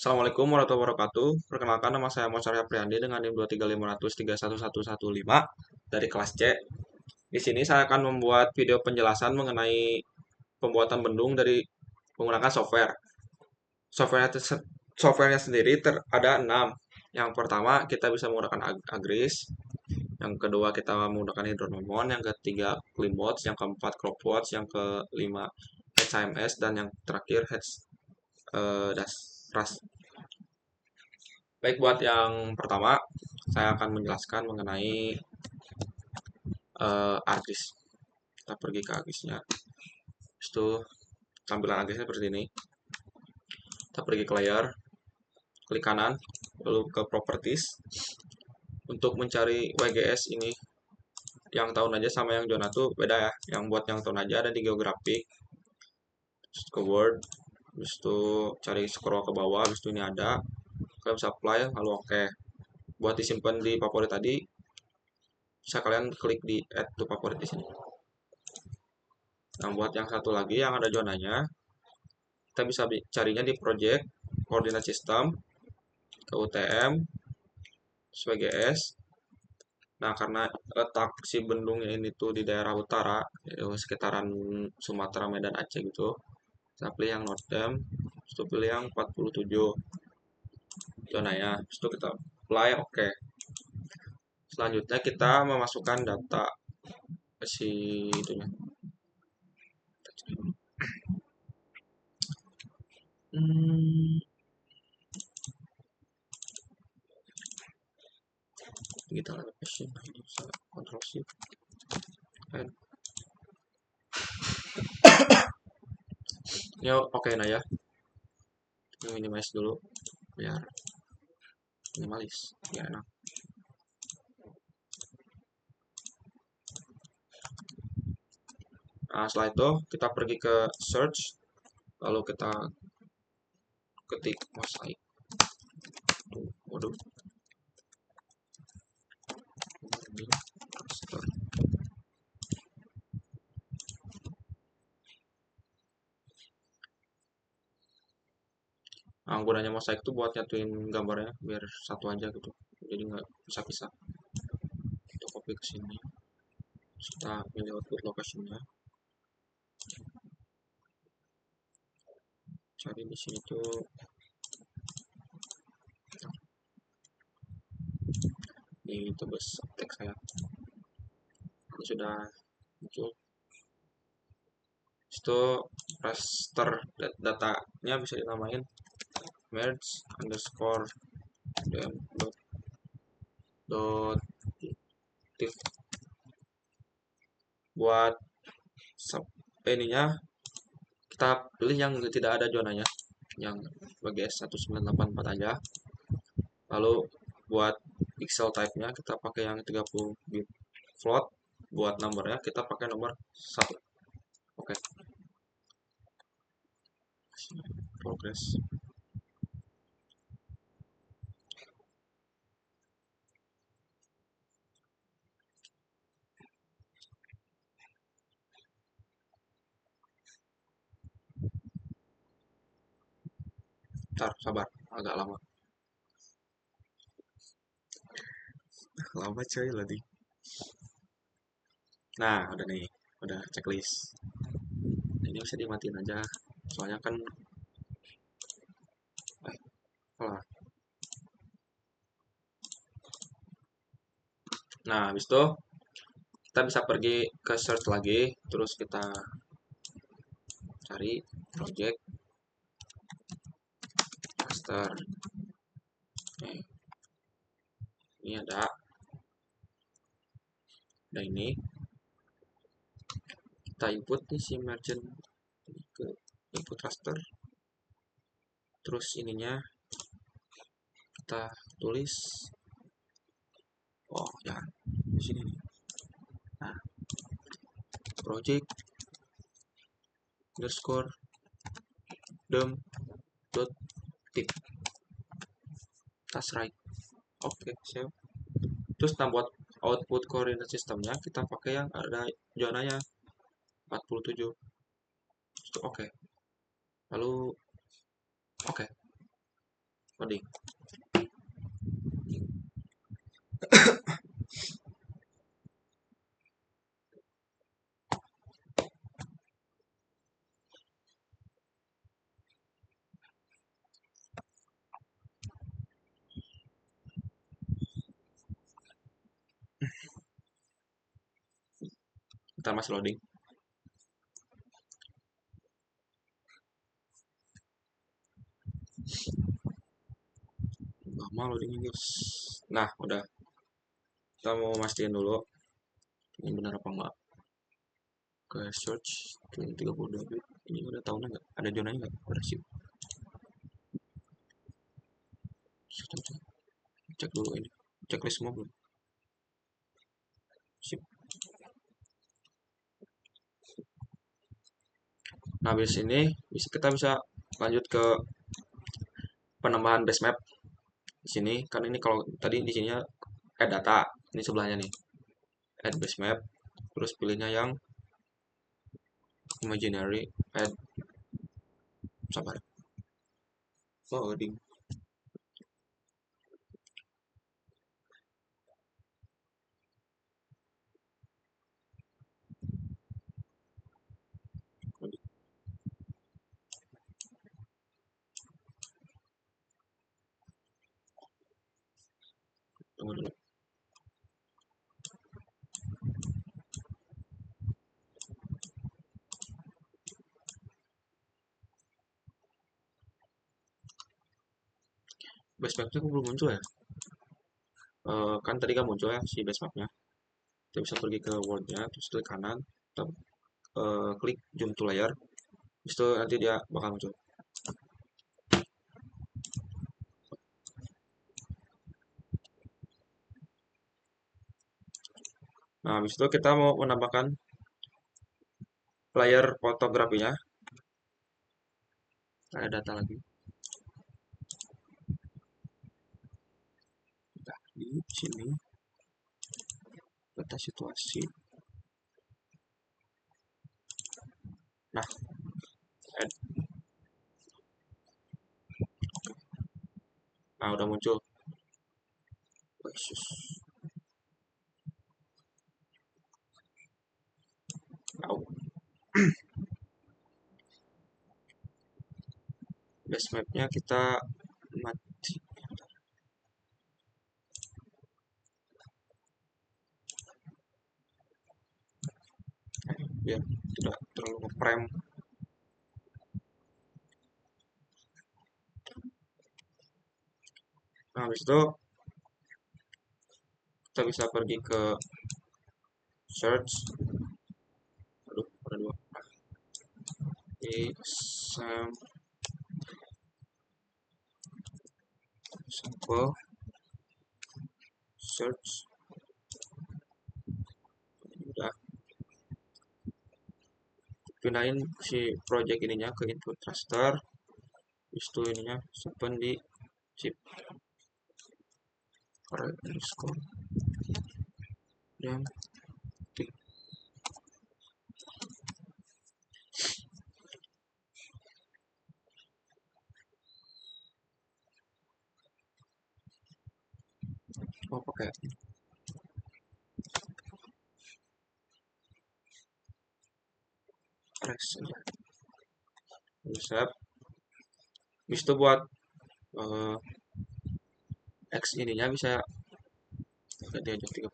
Assalamualaikum warahmatullahi wabarakatuh. Perkenalkan nama saya Mosar Yapriandi dengan NIM 23500311115 dari kelas C. Di sini saya akan membuat video penjelasan mengenai pembuatan bendung dari menggunakan software. Softwarenya, softwarenya sendiri ada 6. Yang pertama kita bisa menggunakan Agris, yang kedua kita menggunakan Hydronomon, yang ketiga Climbots, yang keempat Cropbots, yang kelima HMS, dan yang terakhir Rust. Baik, buat yang pertama, saya akan menjelaskan mengenai ArcGIS. Kita pergi ke ArcGIS-nya. Itu tampilan ArcGIS-nya seperti ini. Kita pergi ke layer, klik kanan, lalu ke properties. Untuk mencari WGS ini, yang tahun aja sama yang zona tuh beda ya. Yang buat yang tahun aja ada di geographic, ke word, habis itu cari scroll ke bawah, habis itu ini ada. Kalian bisa apply, lalu oke. Buat disimpan di favorit tadi, bisa kalian klik di add to favorit di sini. Nah, buat yang satu lagi yang ada zonanya, kita bisa carinya di project, coordinate system, ke UTM, SWGS. Nah, karena letak si bendungnya ini tuh di daerah utara, yaitu sekitaran Sumatera, Medan, Aceh gitu. Kita pilih yang Northern, itu pilih yang 47 zonanya. Itu kita apply, oke. Selanjutnya kita memasukkan data ke si itunya. Digital location, ini bisa Ctrl Shift add. Ya oke, nah ya, minimize dulu biar minimalis biar enak. Nah, setelah itu kita pergi ke search, lalu kita ketik mosaik. Waduh, nah, gunanya mosaik itu buat nyatuin gambarnya biar satu aja gitu, jadi nggak pisah-pisah. Kita copy ke sini, kita pilih output location-nya, cari di sini tuh di tebas teks saya. Ini sudah muncul. Itu raster datanya bisa dinamain merge underscore dem dot tif. Buat ininya kita pilih yang tidak ada zonanya, yang WGS 1984 aja. Lalu buat pixel type-nya kita pakai yang 30 bit float. Buat nomornya kita pakai nomor 1. Oke. Progress. Ntar sabar, agak lama. Lama coy lagi. Nah, udah nih, udah checklist. Ini bisa dimatiin aja, soalnya kan oh. Nah, habis itu kita bisa pergi ke search lagi, terus kita cari project master. Ini ada ini. Kita input nih si merchant ke input raster. Terus ininya kita tulis. Oh ya, di sini nih. Nah, project underscore dem dot tip tas right. Oke, siap. Terus kita buat output coordinate sistemnya kita pakai yang ada zonanya 47. Oke. Lalu oke. loading. Ntar masih loading. Lama loadingnya guys. Nah udah, kita mau mastiin dulu ini benar apa enggak. Ke search 32 bit, ini udah tahunnya nggak, ada zonanya nggak, udah sip. Cek dulu ini, checklist semua belum, sip. Nah habis ini kita bisa lanjut ke penambahan base map. Di sini kan ini kalau tadi di sininya add data, ini sebelahnya nih add base map, terus pilihnya yang imaginary, add, sabar, loading. Tunggu dulu. Base mapnya kok belum muncul ya? Kan tadi kan muncul ya si base mapnya. Kita bisa pergi ke wordnya, terus klik kanan, kita klik zoom to layer, habis itu nanti dia bakal muncul. Nah habis itu kita mau menambahkan layer fotografinya, ada data lagi. Nah, di sini data situasi. Nah, add. Nah udah muncul. Tahu. Base mapnya kita mati. Biar tidak terlalu ngeprem. Nah habis itu kita bisa pergi ke search. Aduh, ada dua. Di sample search. Udah pindahin si project ininya ke input raster, itu ininya simpan di chip underscore dan pakai press aja bisa. Bisa buat X ininya bisa ganti aja 30.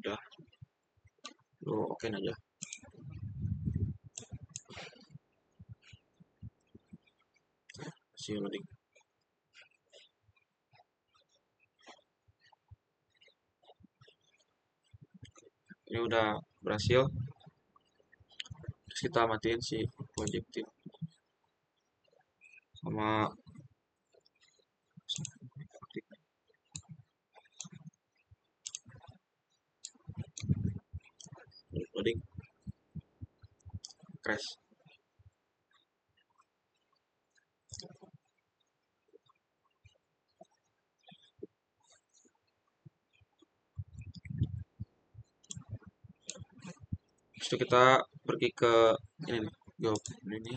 Udah, lo oke aja. Masih loading. Ini udah berhasil. Terus kita matiin si projective sama loading, crash. Terus kita pergi ke ini nih, ini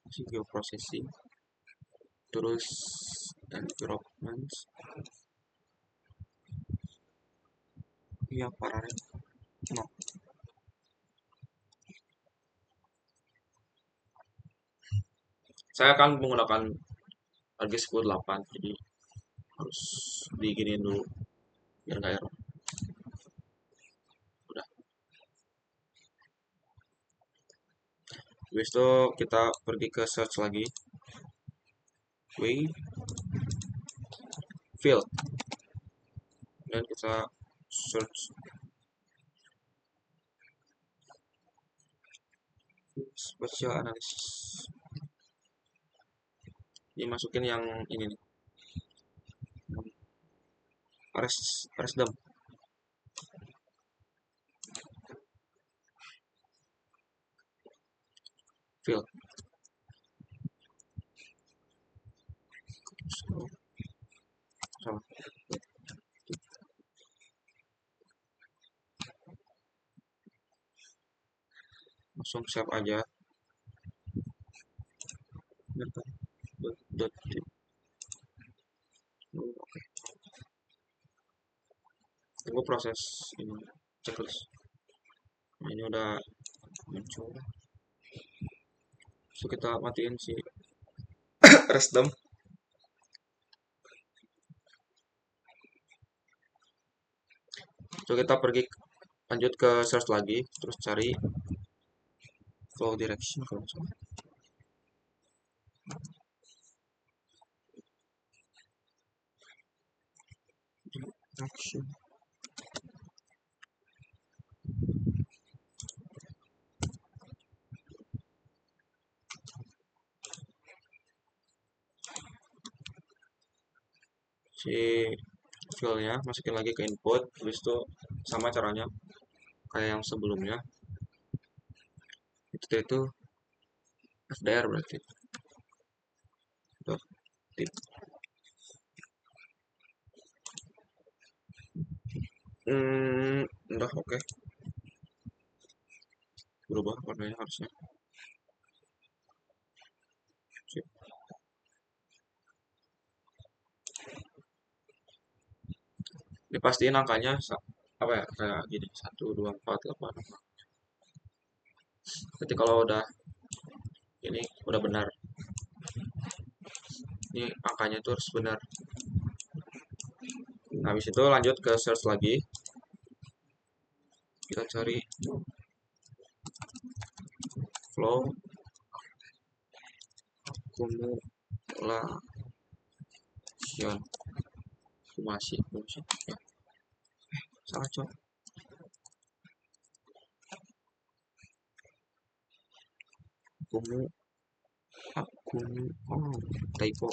masih geoprocessing, terus environment yang paralel. No. Saya akan menggunakan RG 10.8, jadi harus diginiin dulu biar nggak error. Udah. Habis itu kita pergi ke search lagi, wave field, dan kita search spatial analysis. Ini masukin yang ini nih, resdom. Field. Salah. Langsung save aja. Oke. Tunggu proses ini checklist. Nah, ini udah muncul. So kita matiin si resdom. So kita pergi lanjut ke search lagi, terus cari flow direction kalau misalnya. Direction. Si filenya masukin lagi ke input, habis itu sama caranya kayak yang sebelumnya. Itu FDR berarti. Tuh, tip. Udah oke. Berubah warnanya harusnya. Sip. Dipastiin angkanya apa ya, kayak gini 1 2 4 8. Berarti kalau udah ini udah benar, ini angkanya itu harus benar. Nah, habis itu lanjut ke search lagi, kita cari flow accumulation ya. Salah coy. Typo.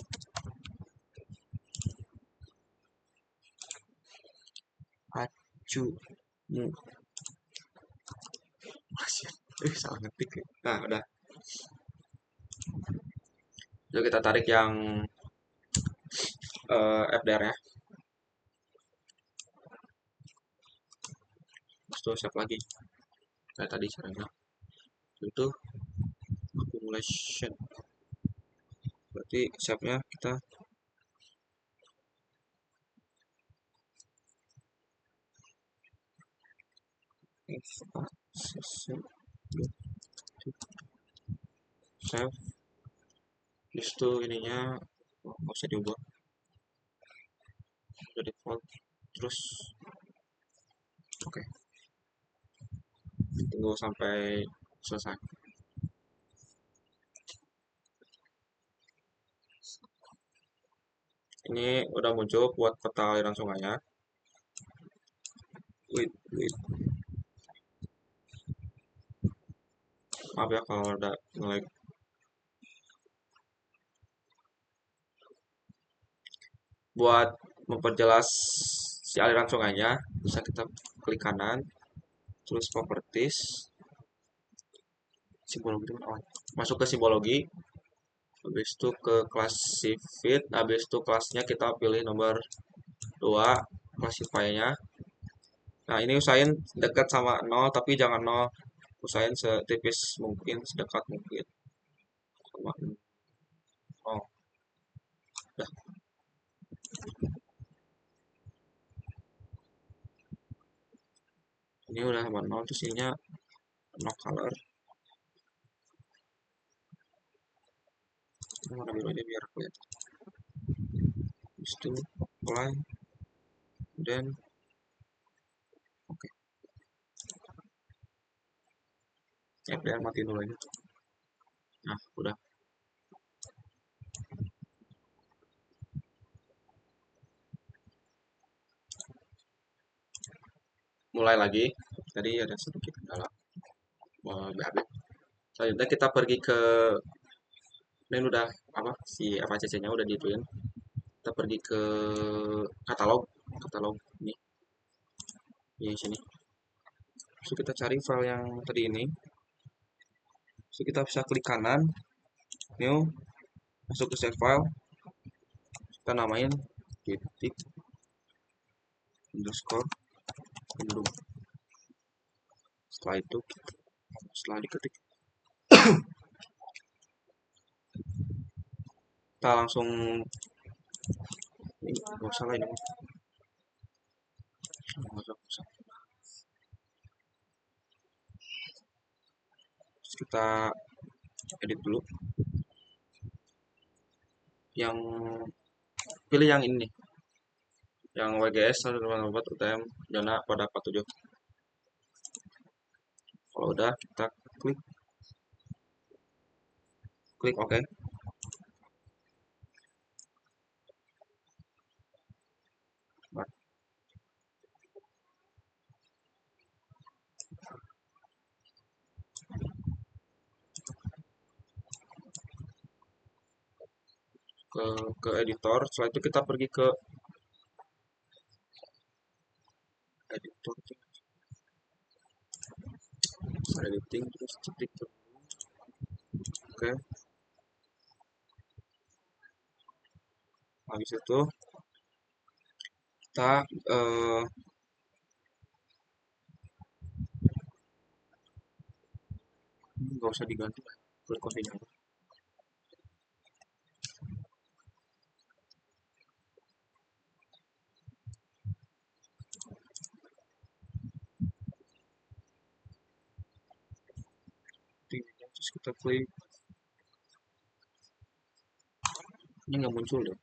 Salah ngetik ya. Nah, udah. Jadi kita tarik yang FDR nya. Terus tuh save lagi. Kayak tadi caranya. Itu accumulation. Berarti save-nya kita save. Terus tuh ininya nggak usah diubah, udah default. Terus oke. Tunggu sampai selesai. Ini udah muncul buat peta aliran sungainya. Wait. Maaf ya kalau ada nge-lag. Buat memperjelas si aliran sungainya, bisa kita klik kanan, terus properties, simbologi, masuk ke simbologi, habis itu ke classify, habis itu kelasnya kita pilih nomor 2, classify-nya. Nah, ini usahain dekat sama 0, tapi jangan 0 usahain setipis mungkin, sedekat mungkin sama. Oh, udah. Ini udah sama nol, terus ininya no color. Ini warna biru aja biar kelihatan. Habis itu apply, dan oke. Ya, biar matiin dulu aja. Nah, udah. Mulai lagi. Tadi ada sedikit kendala. BAB. Selanjutnya kita pergi ke ini udah apa si FACC-nya udah diituin. Kita pergi ke katalog, katalog ini di sini. Terus kita cari file yang tadi ini. Terus kita bisa klik kanan, new, masuk ke save file. Kita namain titik underscore bendung. Setelah itu, setelah diketik, kita langsung ini nggak usah lah ini. Nggak usah. Terus kita edit dulu. Yang pilih yang ini, yang WGS 124 UTM Jana pada 47. Kalau udah kita klik klik OK. Ke editor. Setelah itu kita pergi ke editor, editing, terus ketik oke. Habis itu kita nggak usah diganti lah, klik continue. Terus kita klik, ini nggak muncul deh.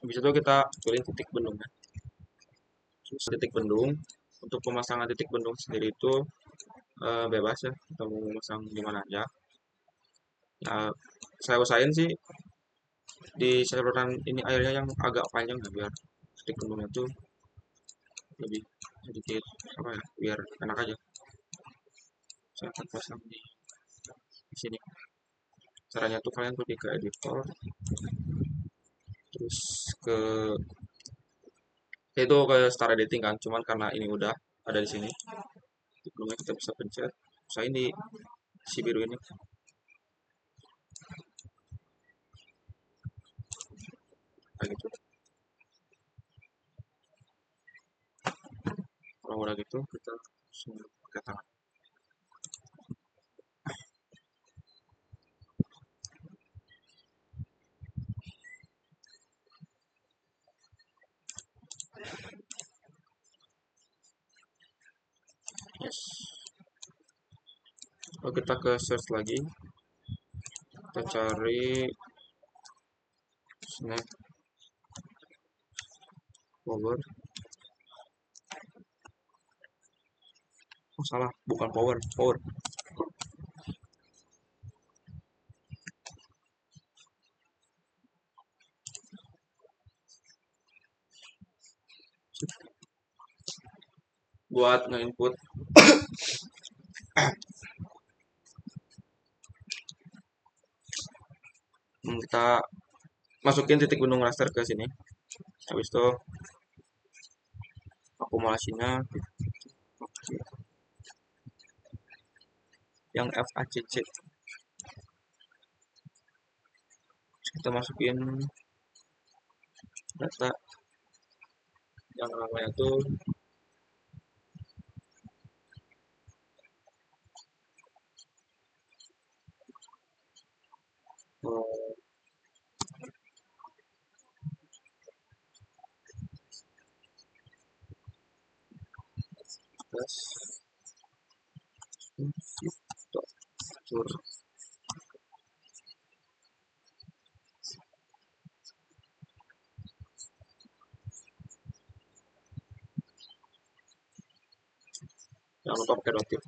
Habis itu kita pilih titik bendung ya. Terus titik bendung, untuk pemasangan titik bendung sendiri itu bebas ya, kita mau memasang di mana aja. Ya, saya usahain sih di saluran ini airnya yang agak panjang ya, biar titik bendungnya itu lebih sedikit apa ya, biar enak aja. Saya akan pasang di sini. Caranya tuh kalian pergi ke editor, terus ke itu ke start editing kan, cuman karena ini udah ada di sini, sebelumnya kita bisa pencet, saya ini si biru ini, kayak gitu. Kalau udah gitu kita langsung pakai tangan. Yes. Lalu kita ke search lagi, kita cari snack power. Oh salah, bukan power, power. Buat nge-input kita masukin titik gunung raster ke sini. Habis itu akumulasinya yang FACC. Kita masukin data yang namanya itu jangan lupa pakai notif.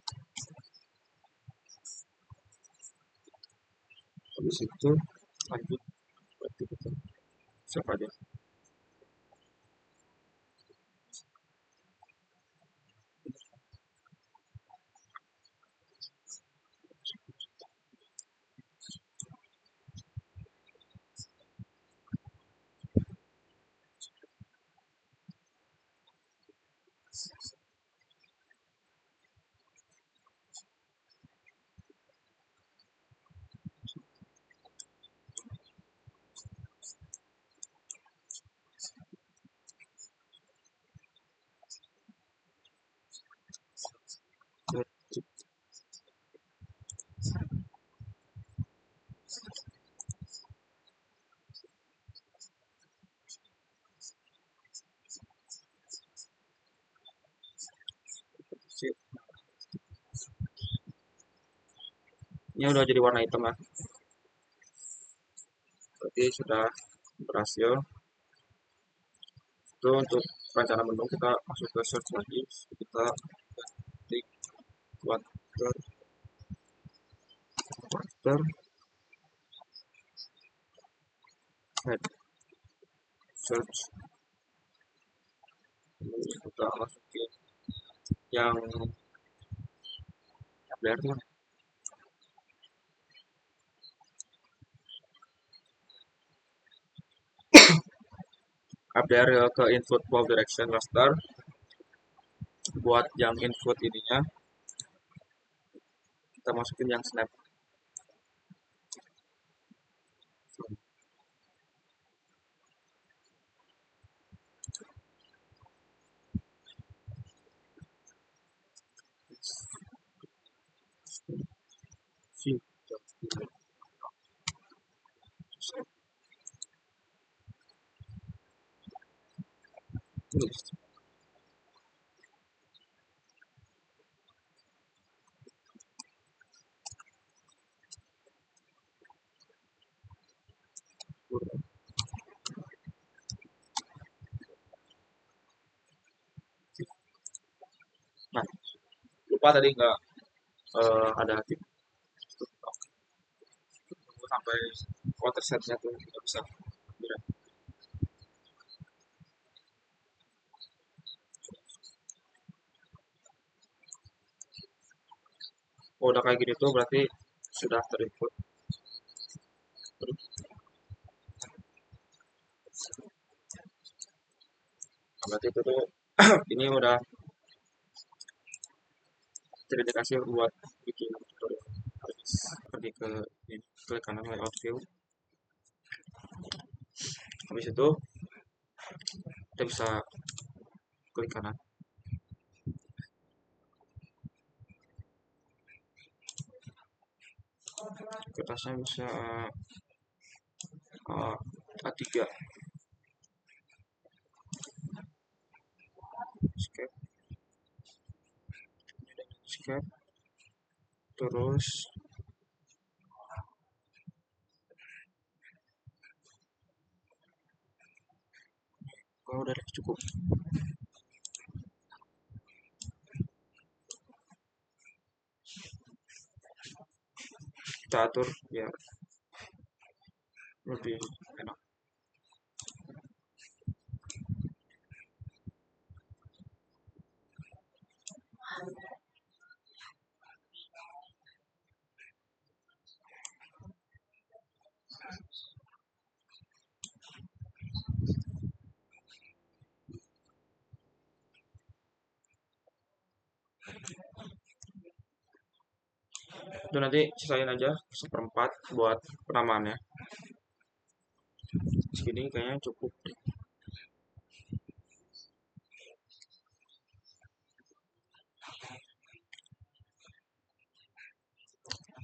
Habis itu lanjut berarti kita save aja. Ini udah jadi warna hitam ya, berarti sudah berhasil. Itu untuk rencana menu kita masuk ke search lagi, kita ketik quarter head search, lalu kita masukin yang update tuh update ke input flow direction raster. Buat yang input ininya kita masukin yang snap. Nah, lupa tadi nggak ada tip sampai water setnya tuh nggak bisa. Oh, udah kayak gini tuh berarti sudah terinput. Berarti itu tuh ini udah terindikasi buat bikin tutorial. Pergi ke ini, ke kanan layout view. Habis itu kita bisa klik kanan. Kertasnya bisa A3 escape terus udah deh, cukup. Kita atur biar lebih enak. Itu nanti sisain aja seperempat buat penamaannya. Segini kayaknya cukup.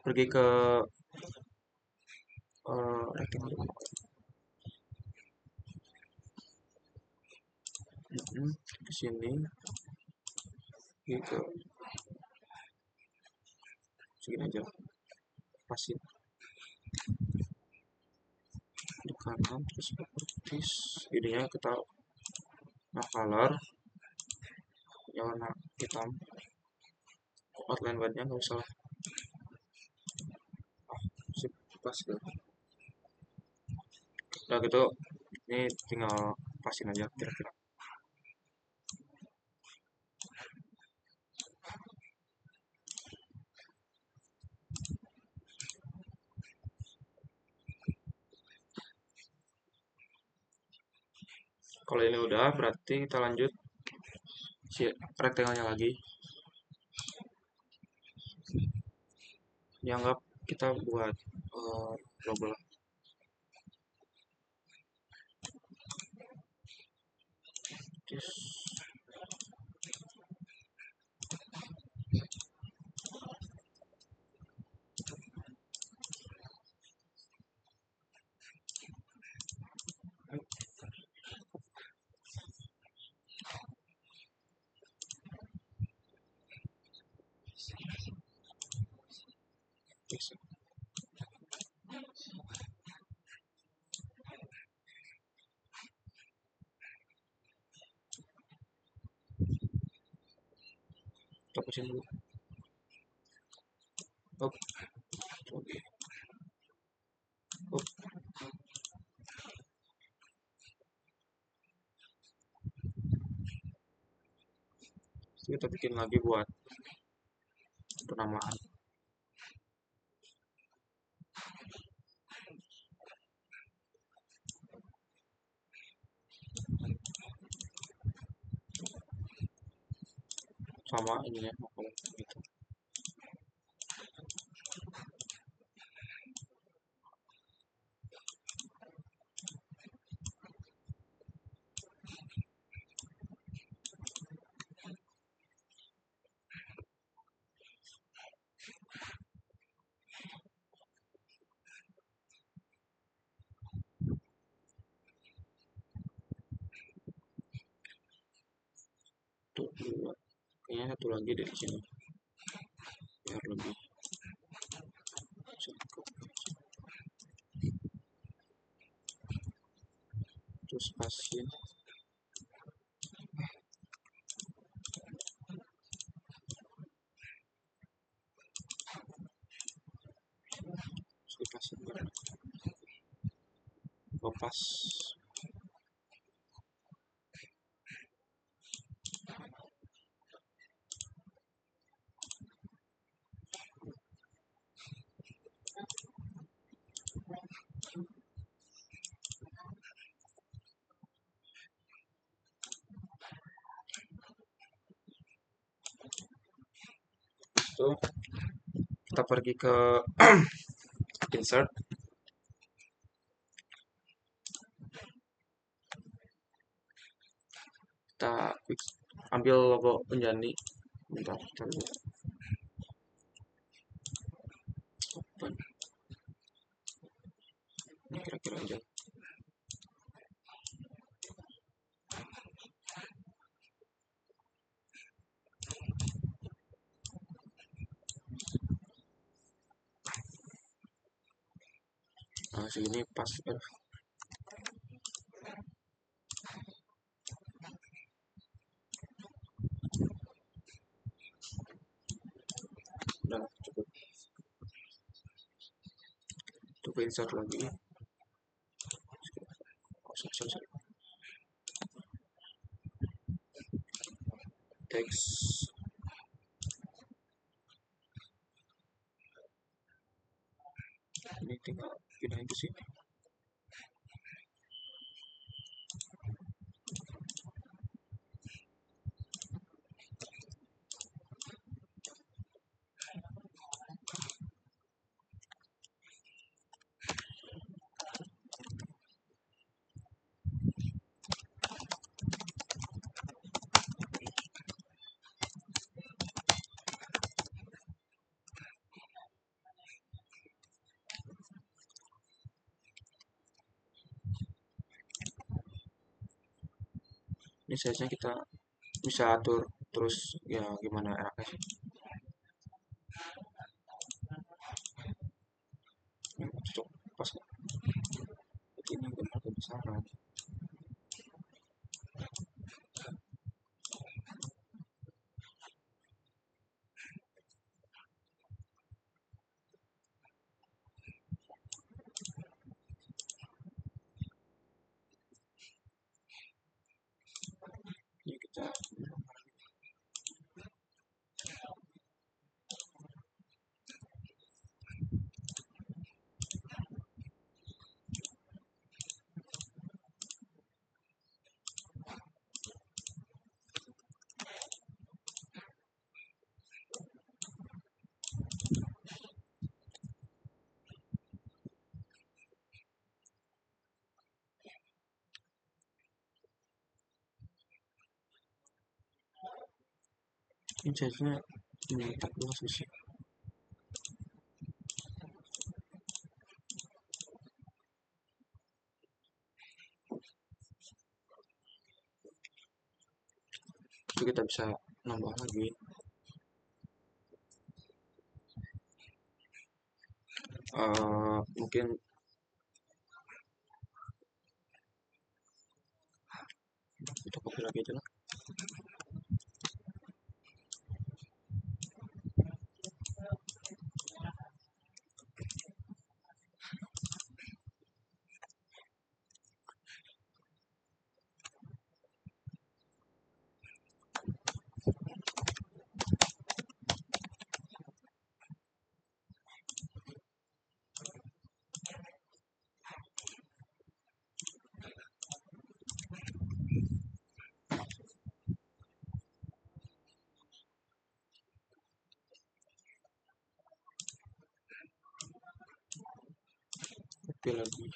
Pergi ke rectangle. Ke sini, gitu. Segini aja, pasin di kanan, terus properties, ininya kita color yang warna hitam, outline white-nya nggak usah, sip, pas gitu. Udah gitu, ini tinggal pasin aja kira-kira. Kalau ini udah, berarti kita lanjut si rectangle-nya lagi. Dianggap kita buat logo lah. Kita pusing dulu. Oke. Kita bikin lagi buat penamaan. Sama ini ya, gitu. Tuh, dua. Kayaknya satu lagi dari sini biar lebih cukup. Terus pasin. Terus pasin. Lepas. Tuh, kita pergi ke insert. Kita ambil logo Penjani. Bentar, kita lihat. Open. Ini kira-kira aja. Nah, segini pas. Udah cukup. Coba insert lagi. Sorry. Teks. Ini tinggal pindahin ke sini. Ini size nya kita bisa atur terus ya gimana enaknya sih. Ini cocok pas ini benar kebesaran. Ini kita ini size nya ini 14 sih. Itu kita bisa nambah lagi. Mungkin kita copy lagi aja lah. Copy lagi.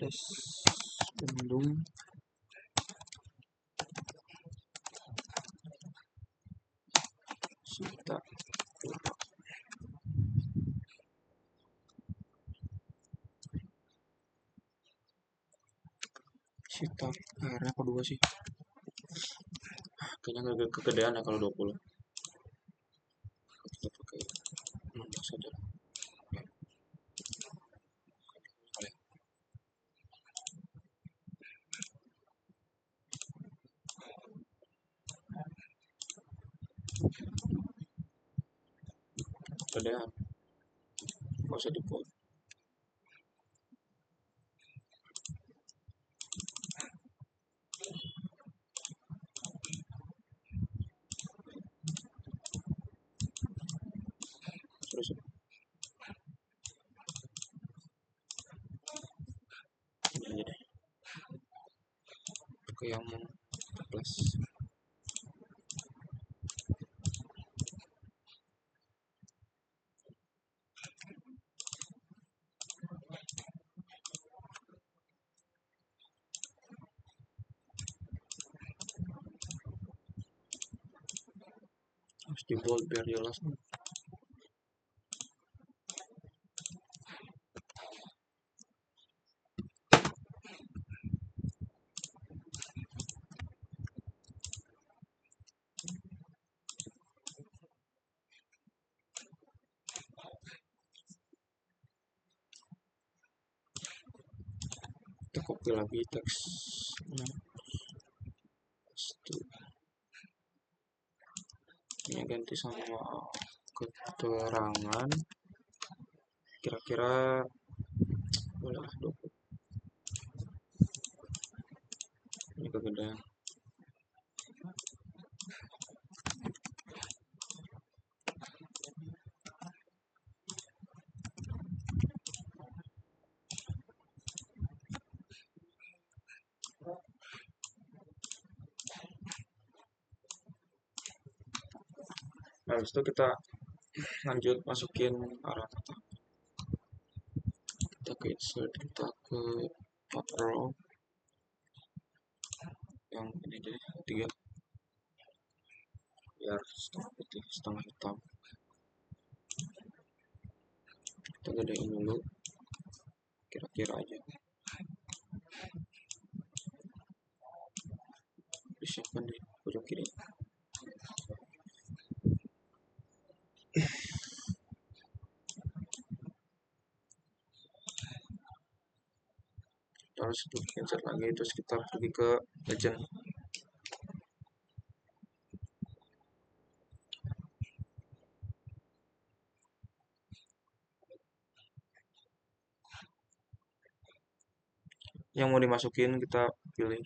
Tes Bandung Sita Sita akhirnya kedua sih, kayaknya agak kegedean ya kalau 20. Kita pakai 16 saja lah. Kegedean nggak usah dibuat. Terus ini aja deh, pakai yang 14. Harus di bold biar jelas. Kita copy lagi teksnya. Ini ganti sama keterangan, kira-kira boleh lah 20. Ini kegedean. Nah, habis itu kita lanjut masukin arah kita ke insert, kita ke row yang ini deh, 3, biar setengah putih setengah hitam. Kita gedein dulu kira-kira aja, disiapkan di pojok kiri. Terus insert lagi, terus kita pergi ke legend. Yang mau dimasukin kita pilih,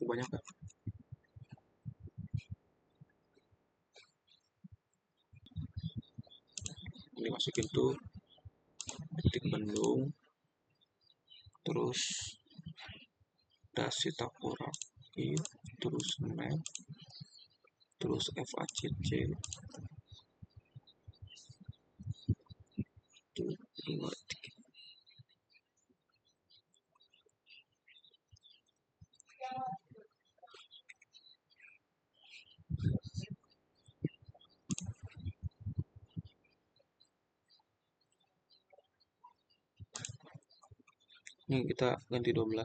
banyak kan, dimasukin tuh titik bendung, terus dasi tapuraki, terus map, terus FACC, tuh 2. Ini kita ganti 12.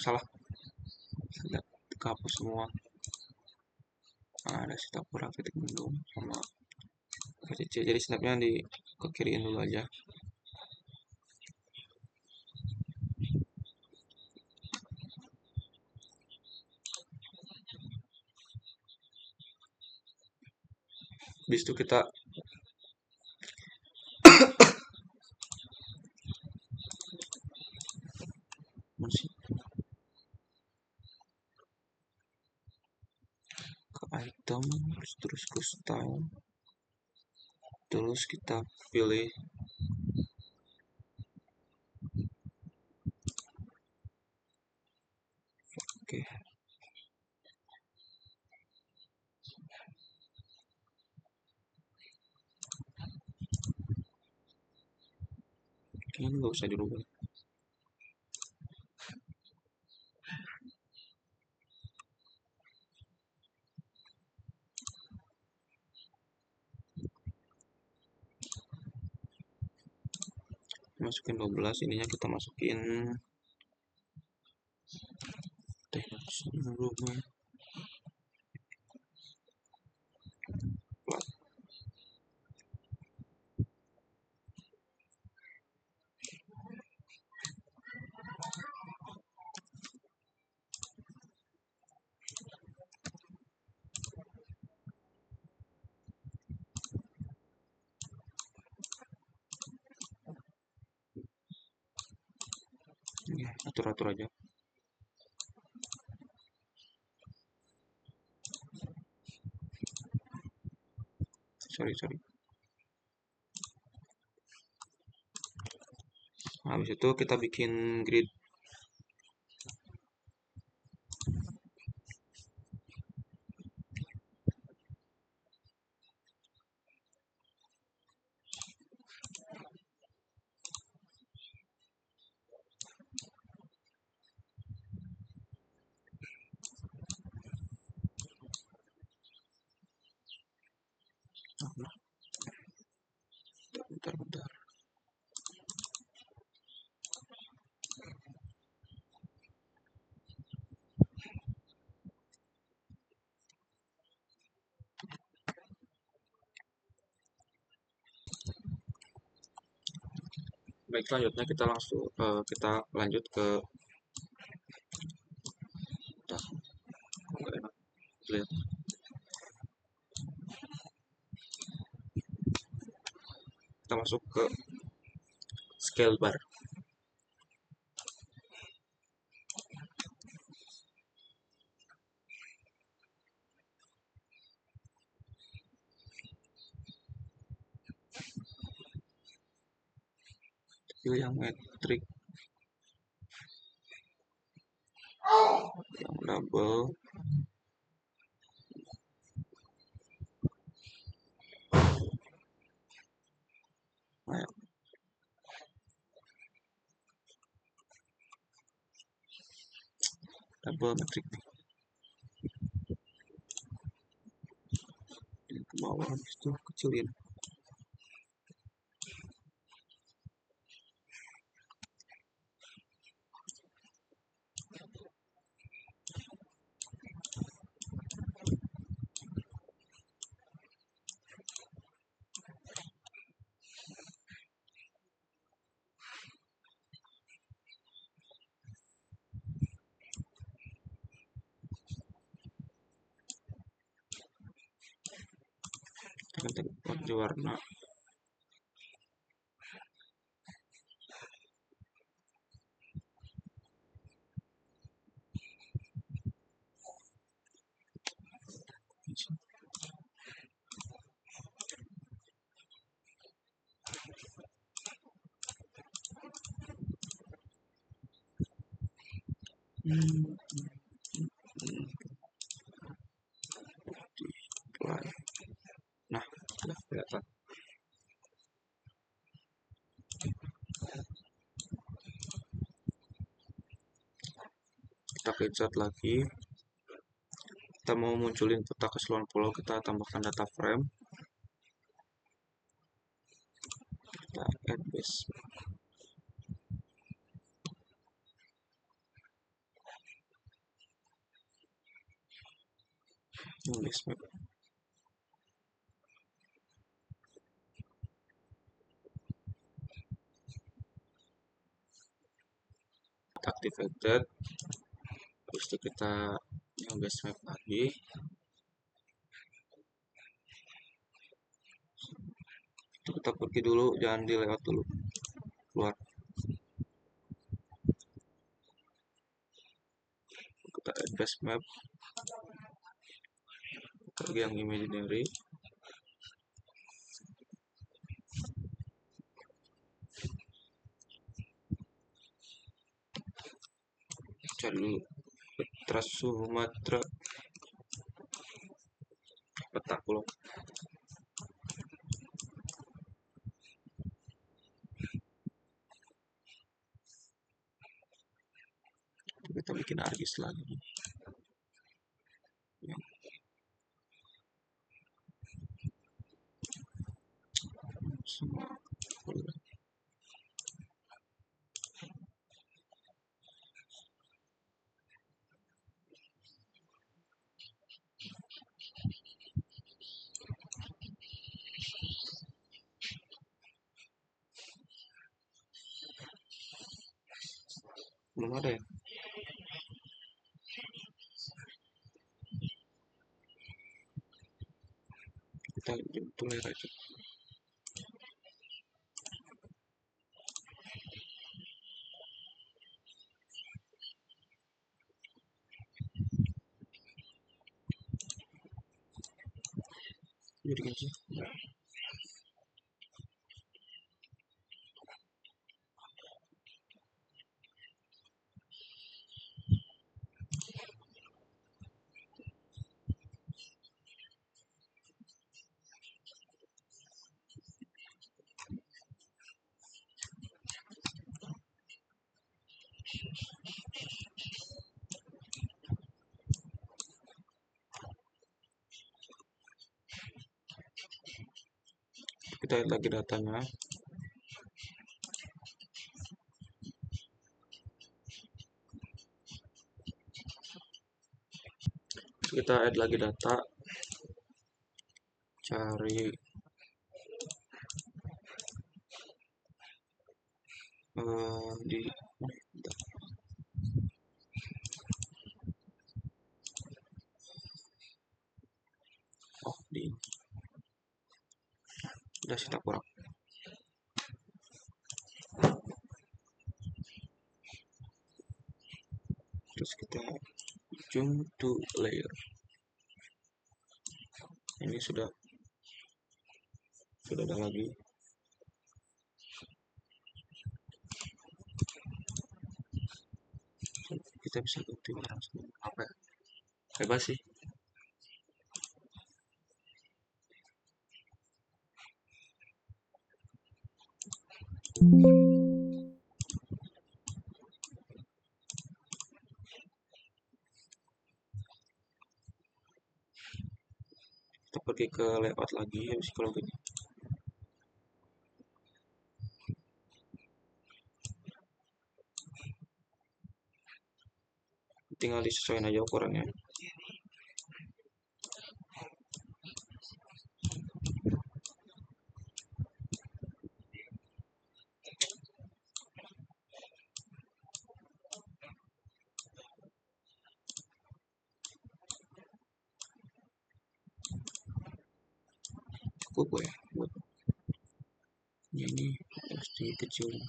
Salah, lihat kehapus semua. Ada Sitapura titik bendung sama FACC, jadi snapnya di ke kiriin dulu aja. Habis itu kita masih ke item, terus ke style, terus kita pilih oke. Ini nggak usah dirubah, masukin 12, ininya kita masukin teknik sebelumnya plat. Ya, atur-atur aja. Sorry. Nah, habis itu kita bikin grid. Bentar. Baik, selanjutnya kita langsung kita lanjut ke Bentar, nggak enak lihat. Kita masuk ke scale bar. Pilih yang metrik, yang double, nah, double metrik nih. Ini ke bawah, habis itu kecilin. Kita ganti warna. Nah, sudah kelihatan. Kita pencet lagi. Kita mau munculin peta keseluruhan pulau, kita tambahkan data frame. Kita add base. Base map. Activated. Habis itu kita yang base map lagi. Itu kita pergi dulu, jangan dilewat dulu, keluar. Kita add base map, pergi yang imaginary. Cari dulu peta Sumatera, peta pulau. Kita bikin ArcGIS lagi. Ya. Semua belum ada ya. Kita bentuk layer aja. Jadi aja. Kita lihat lagi datanya. Kita add lagi data, cari di oh di udah kita kurang, terus kita zoom to layer. Ini sudah ada lagi. Kita bisa ganti warna apa ya, bebas sih. Kita pergi ke layout lagi, habis kalau gini tinggal disesuaikan aja ukurannya. Cukup ya buat ini, harus dikecilin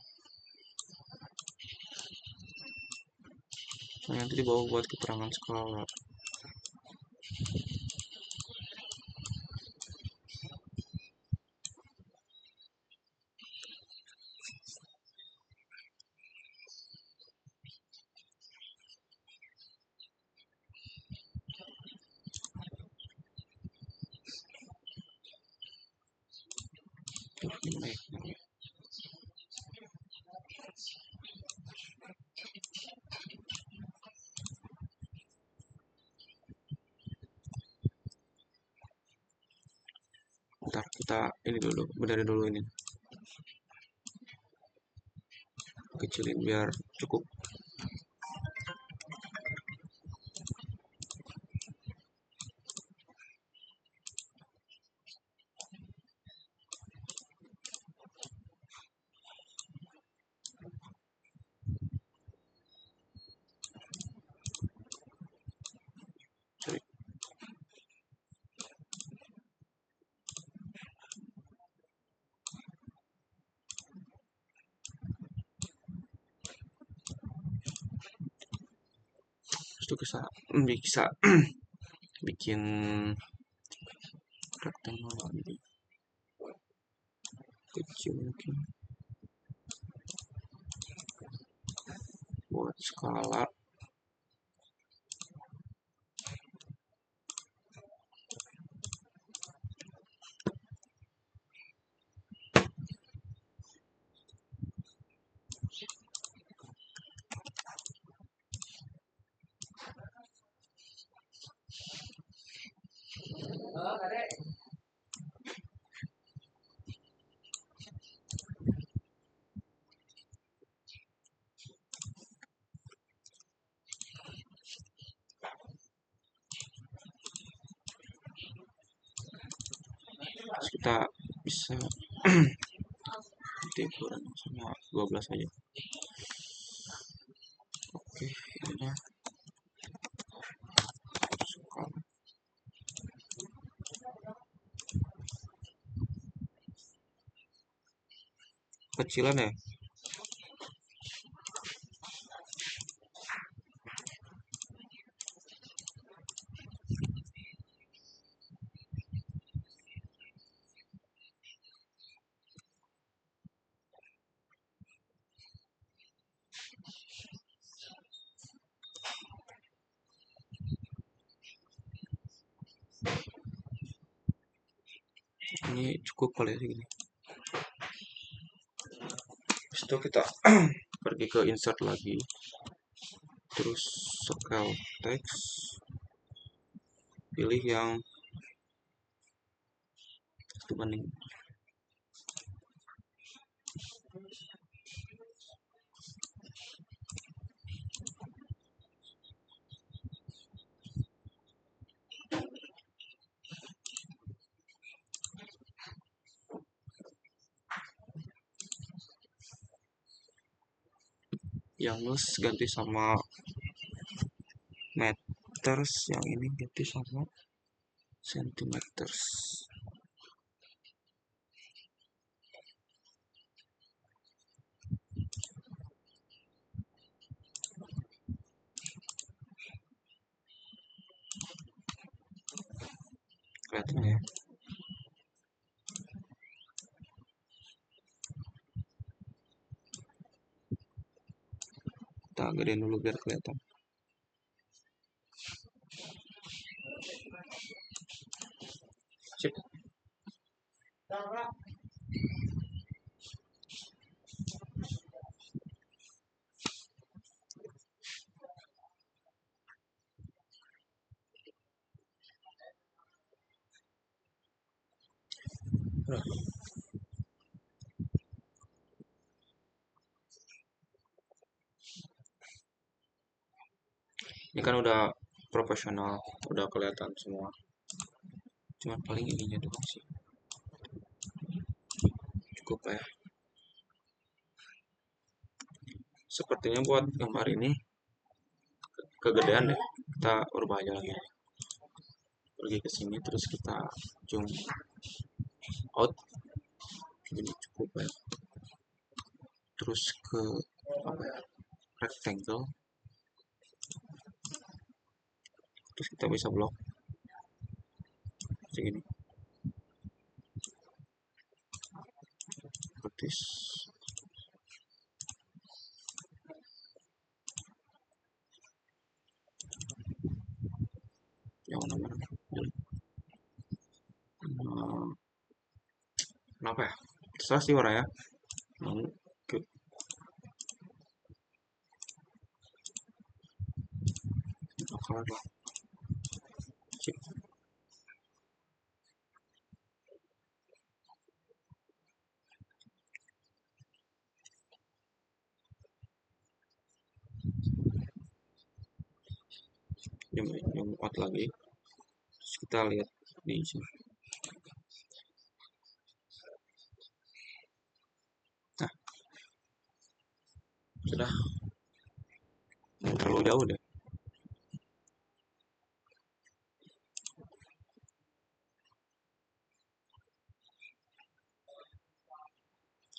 soalnya nanti dibawa buat keterangan skala. Gimana ya? Ntar kita ini dulu, benerin dulu ini, kecilin biar cukup. Sorry. Terus itu bisa bikin rectangle lagi kecil mungkin buat skala. Terus kita bisa ganti ukuran sama 12 aja. Oke, ini skala kecilan ya. Ini cukup kali ya segini. Habis itu kita pergi ke insert lagi, terus scale text, pilih yang satu banding. Yang nus ganti sama meters, yang ini ganti sama centimeters. Kelihatan ya. Kita gedein dulu biar kelihatan. Sip. Nah, ini kan udah profesional, udah kelihatan semua. Cuman paling ininya doang sih. Cukup ya. Sepertinya buat gambar ini kegedean deh. Kita ubah aja lagi. Pergi ke sini terus kita zoom out. Jadi cukup ya. Terus ke apa ya? Rectangle. Terus kita bisa blok segini. Seperti yang mana-mana. Kenapa ya? Terserah sih warnanya. Oke. Color lah. Sip. Yang out lagi. Terus kita lihat di sini. Nah, sudah. Terlalu jauh deh.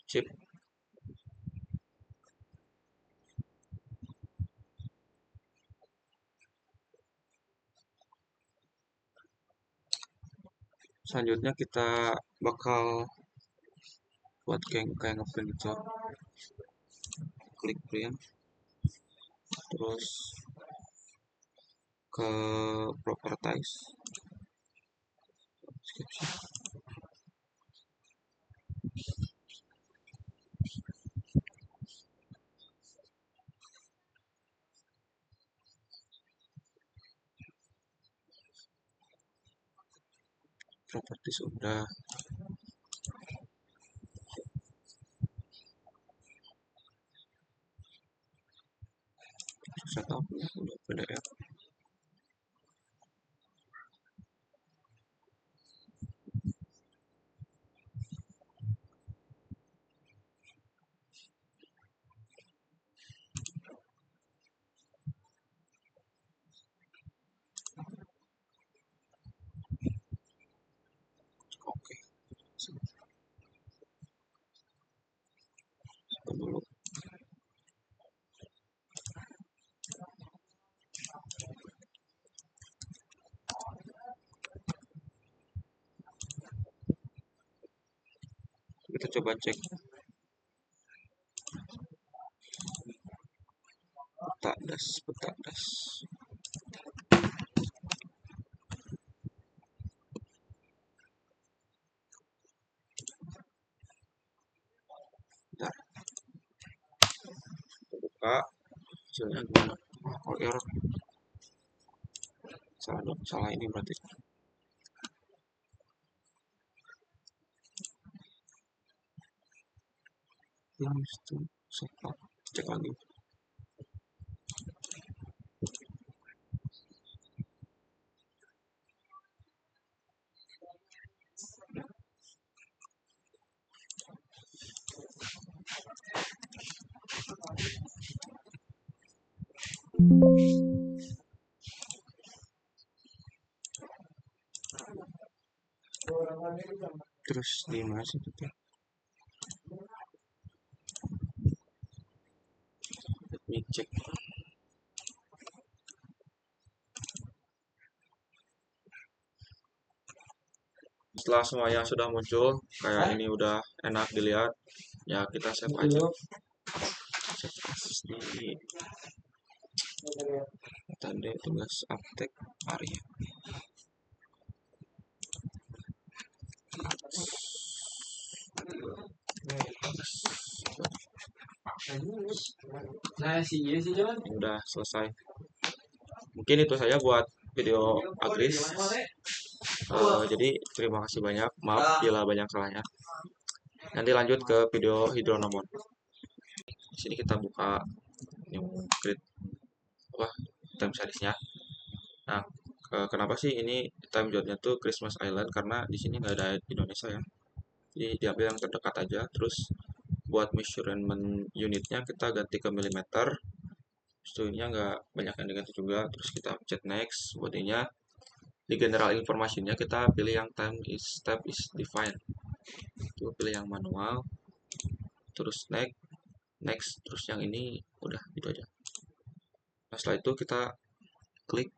Sip. Selanjutnya kita bakal buat kayak ngeprint gitu. Klik print. Terus ke properties. Properties udah. Susah tahu udah PDF. Oke. Coba dulu. Kita coba cek peta das. Bentar. Kita buka hasilnya gimana? Oh, error. Salah ini berarti. Ini itu salah. Cek lagi. Terus di mana sih itu? Let me check. Setelah semuanya sudah muncul, kayak ini udah enak dilihat, ya kita save aja. Save as di tanda tugas aptek Arya. Udah selesai. Mungkin itu saja buat video Agris. Jadi terima kasih banyak. Maaf bila banyak salahnya. Nanti lanjut ke video hidronomon. Di sini kita buka new grid time seriesnya. Nah, kenapa sih ini time zone-nya tuh Christmas Island? Karena di sini nggak ada Indonesia ya. Jadi diambil yang terdekat aja. Terus buat measurement unitnya kita ganti ke milimeter. Setelahnya nggak banyak yang diganti juga. Terus kita pencet next. Bodinya di general information-nya kita pilih yang time is step is defined. Itu pilih yang manual. Terus next. Terus yang ini udah gitu aja. Nah, setelah itu kita klik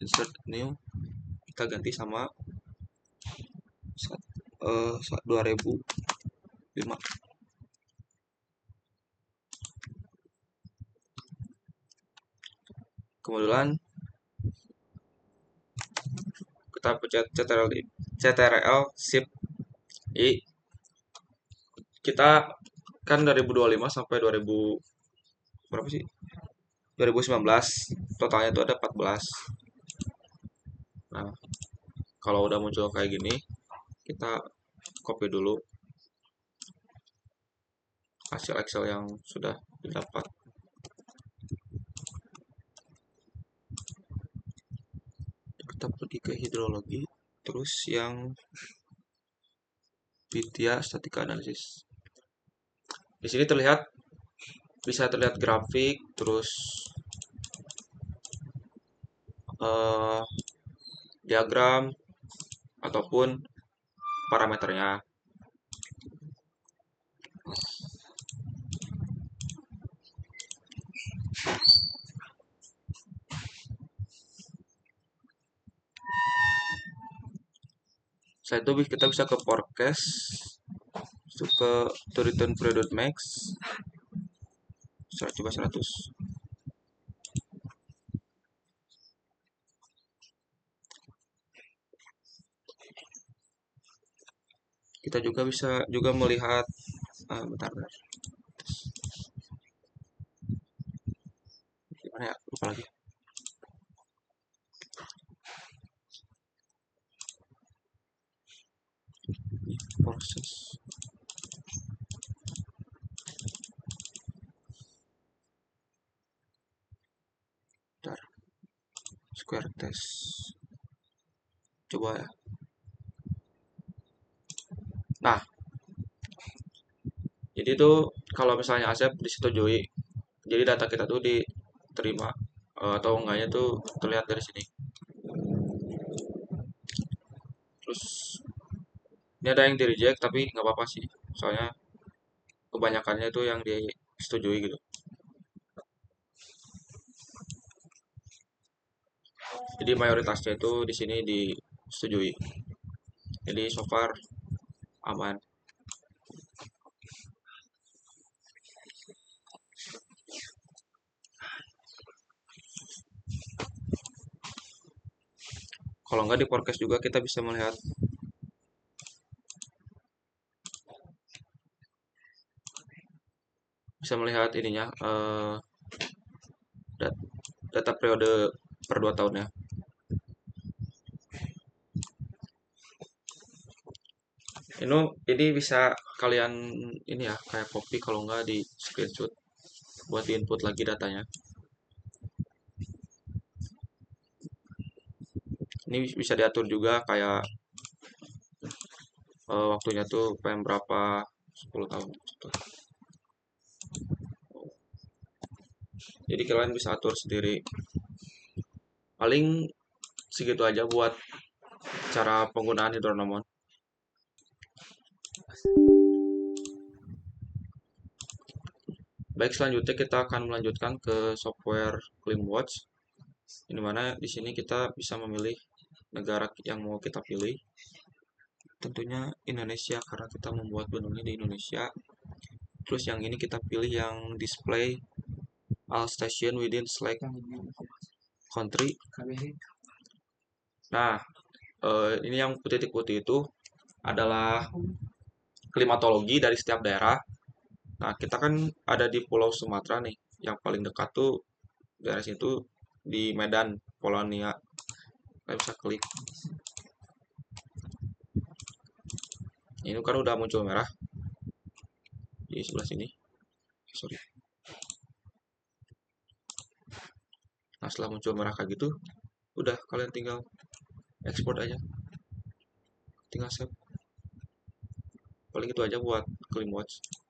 insert new. Kita ganti sama 2005. Kemudian kita pencet CTRL Shift I. Kita kan 2025 sampai 2000 berapa sih? 2019. Totalnya itu ada 14. Nah, kalau udah muncul kayak gini, kita copy dulu hasil Excel yang sudah didapat. Kita pergi ke hidrologi, terus yang Vidya Statika Analisis. Di sini bisa terlihat grafik, terus diagram ataupun parameternya. Setelah itu kita bisa ke forecast, ke to return period max, coba 100. Kita juga bisa melihat bentar. Gimana ya? Lupa lagi. Proses. Bentar. Square test. Coba ya. Nah, jadi itu kalau misalnya Asep disetujui, jadi data kita tuh diterima atau enggaknya tuh terlihat dari sini. Terus ini ada yang di reject tapi nggak apa-apa sih, soalnya kebanyakannya itu yang disetujui gitu. Jadi mayoritasnya itu di sini disetujui. Jadi so far aman. Kalau nggak di forecast juga kita bisa melihat ininya data periode per 2 tahunnya. Ini bisa kalian ini ya kayak copy, kalau nggak di screenshot buat di input lagi datanya. Ini bisa diatur juga kayak waktunya tuh PM berapa, 10 tahun gitu. Jadi kalian bisa atur sendiri. Paling segitu aja buat cara penggunaan hidronomon. Baik, selanjutnya kita akan melanjutkan ke software ClimWatch. Di mana di sini kita bisa memilih negara yang mau kita pilih. Tentunya Indonesia karena kita membuat benungnya di Indonesia. Terus yang ini kita pilih yang display all station within select country. Nah, ini yang putih-putih itu adalah klimatologi dari setiap daerah. Nah, kita kan ada di Pulau Sumatera nih. Yang paling dekat tuh daerah situ di Medan, Polonia. Kita bisa klik. Ini kan udah muncul merah di sebelah sini. Sorry. Nah, setelah muncul merah kayak gitu, udah kalian tinggal ekspor aja. Tinggal save. Paling itu aja buat ClimWatch.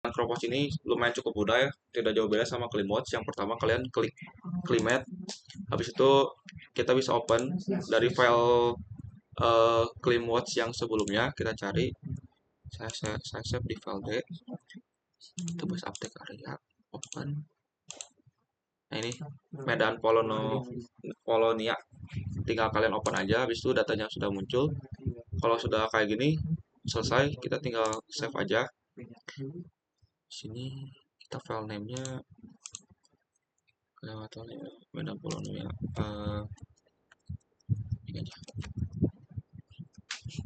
CropWatch ini lumayan cukup mudah ya, tidak jauh beda sama ClimWatch. Yang pertama kalian klik Climate, habis itu kita bisa open dari file ClimWatch yang sebelumnya, kita cari. Saya save di file D, itu bisa update area, open. Nah ini Medan Polonia, tinggal kalian open aja, habis itu datanya sudah muncul. Kalau sudah kayak gini selesai, kita tinggal save aja. Sini kita file name-nya Medan Polonia, ini aja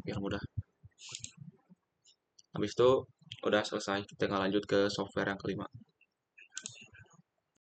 biar mudah. Habis itu udah selesai, kita tinggal lanjut ke software yang kelima.